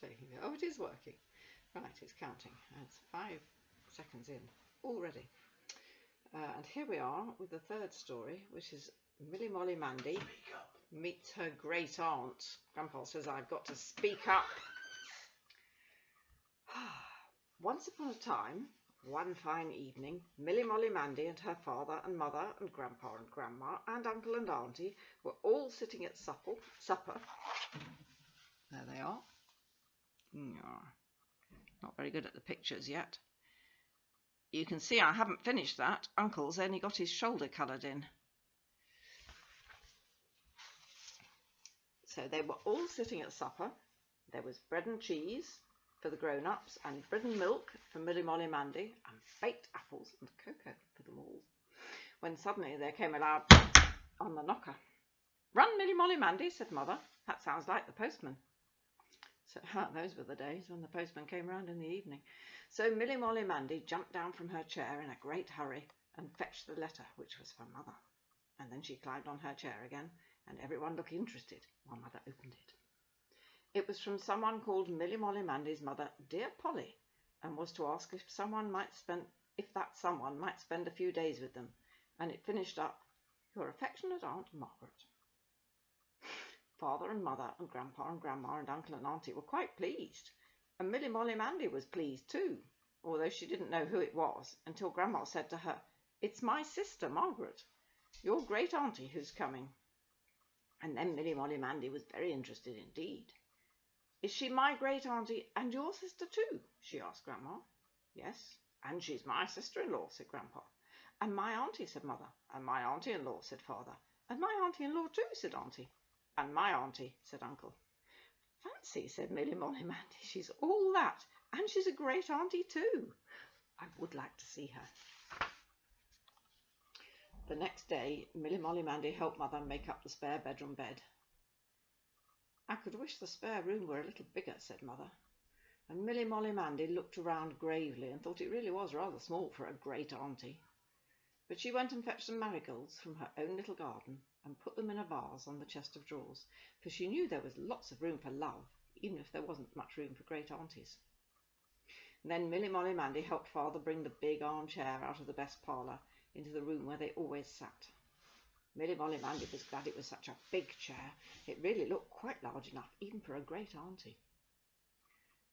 taking it. Oh, it is working. Right, it's counting. It's 5 seconds in already. And here we are with the third story, which is Milly Molly Mandy meets her great aunt. Grandpa says I've got to speak up. Once upon a time, one fine evening, Milly Molly Mandy and her father and mother and grandpa and grandma and uncle and auntie were all sitting at supper. There they are. Not very good at the pictures yet. You can see I haven't finished that. Uncle's only got his shoulder coloured in. So they were all sitting at supper. There was bread and cheese for the grown-ups and bread and milk for Milly Molly Mandy and baked apples and cocoa for them all. When suddenly there came a loud on the knocker. "Run, Milly Molly Mandy," said Mother. "That sounds like the postman." So those were the days when the postman came round in the evening. So Milly Molly Mandy jumped down from her chair in a great hurry and fetched the letter, which was for Mother. And then she climbed on her chair again, and everyone looked interested while Mother opened it. It was from someone called Milly Molly Mandy's mother, Dear Polly, and was to ask if that someone might spend a few days with them. And it finished up, "Your affectionate Aunt Margaret." Father and Mother and Grandpa and Grandma and Uncle and Auntie were quite pleased, and Milly Molly Mandy was pleased too, although she didn't know who it was until Grandma said to her, "It's my sister Margaret, your great auntie, who's coming." And then Milly Molly Mandy was very interested indeed. "Is she my great auntie and your sister too?" she asked Grandma. "Yes, and she's my sister-in-law," said Grandpa. "And my auntie," said Mother. "And my auntie-in-law," said Father. "And my auntie-in-law too," said Auntie. "And my auntie," said Uncle. "Fancy," said Milly Molly Mandy, "she's all that, and she's a great auntie too. I would like to see her." The next day, Milly Molly Mandy helped Mother make up the spare bedroom bed. "I could wish the spare room were a little bigger," said Mother. And Milly Molly Mandy looked around gravely and thought it really was rather small for a great auntie. But she went and fetched some marigolds from her own little garden and put them in a vase on the chest of drawers, for she knew there was lots of room for love, even if there wasn't much room for great aunties. And then Milly Molly Mandy helped Father bring the big armchair out of the best parlour into the room where they always sat. Milly Molly Mandy was glad it was such a big chair. It really looked quite large enough, even for a great auntie.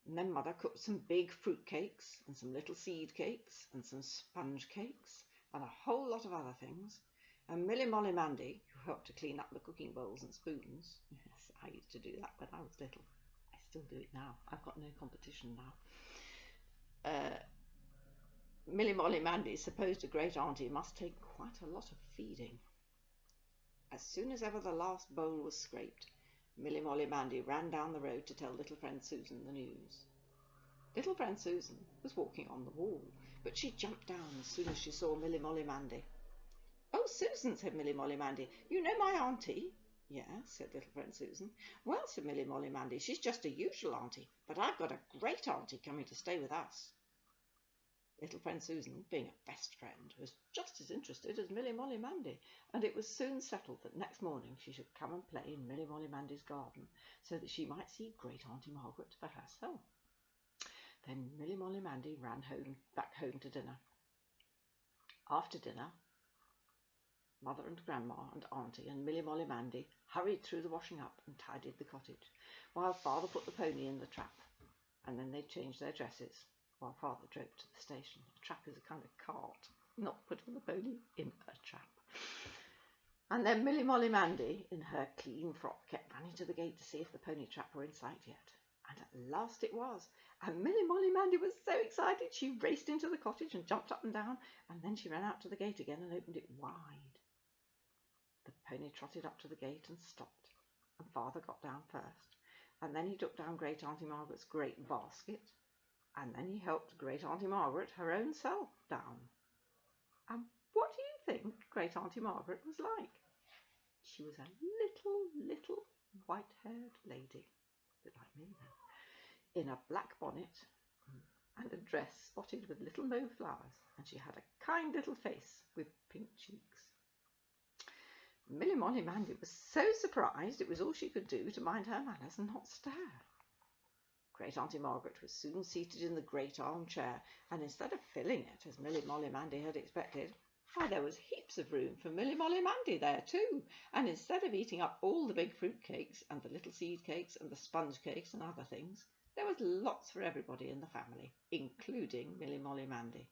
And then Mother cooked some big fruit cakes and some little seed cakes and some sponge cakes and a whole lot of other things. And Milly Molly Mandy, who helped to clean up the cooking bowls and spoons, yes, I used to do that when I was little. I still do it now. I've got no competition now. Milly Molly Mandy supposed a great auntie must take quite a lot of feeding. As soon as ever the last bowl was scraped, Milly Molly Mandy ran down the road to tell little friend Susan the news. Little friend Susan was walking on the wall, but she jumped down as soon as she saw Milly Molly Mandy. "Oh, Susan," said Milly Molly Mandy, "you know my auntie?" "Yes," said little friend Susan. "Well," said Milly Molly Mandy, "she's just a usual auntie, but I've got a great auntie coming to stay with us." Little friend Susan, being a best friend, was just as interested as Milly Molly Mandy, and it was soon settled that next morning she should come and play in Milly Molly Mandy's garden, so that she might see great Auntie Margaret for herself. Then Milly Molly Mandy ran back home to dinner. After dinner, Mother and Grandma and Auntie and Milly Molly Mandy hurried through the washing up and tidied the cottage, while Father put the pony in the trap, and then they changed their dresses while Father drove to the station. A trap is a kind of cart, not putting the pony in a trap. And then Milly Molly Mandy, in her clean frock, kept running to the gate to see if the pony trap were in sight yet. And at last it was, and Milly Molly Mandy was so excited she raced into the cottage and jumped up and down, and then she ran out to the gate again and opened it wide. The pony trotted up to the gate and stopped, and Father got down first, and then he took down great Auntie Margaret's great basket, and then he helped great Auntie Margaret her own self down. And what do you think great Auntie Margaret was like? She was a little white-haired lady, a bit like me now, in a black bonnet and a dress spotted with little mauve flowers, and she had a kind little face with pink cheeks. Milly Molly Mandy was so surprised it was all she could do to mind her manners and not stare. Great Auntie Margaret was soon seated in the great armchair, and instead of filling it, as Milly Molly Mandy had expected, why, there was heaps of room for Milly Molly Mandy there too, and instead of eating up all the big fruit cakes and the little seed cakes and the sponge cakes and other things, there was lots for everybody in the family, including Milly Molly Mandy.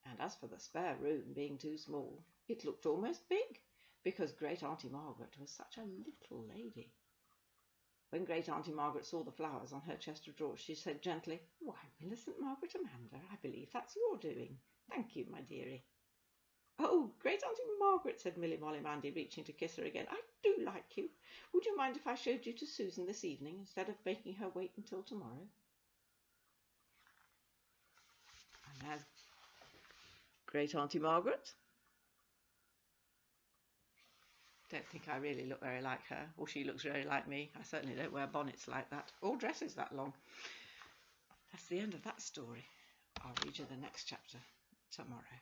And as for the spare room being too small, it looked almost big, because Great Auntie Margaret was such a little lady. When Great Auntie Margaret saw the flowers on her chest of drawers, she said gently, "Why, Millicent Margaret Amanda, I believe that's your doing. Thank you, my dearie." "Oh, Great Auntie Margaret," said Milly Molly Mandy, reaching to kiss her again, "I do like you. Would you mind if I showed you to Susan this evening instead of making her wait until tomorrow?" And as Great Auntie Margaret, don't think I really look very like her, or she looks very like me. I certainly don't wear bonnets like that, or dresses that long. That's the end of that story. I'll read you the next chapter tomorrow.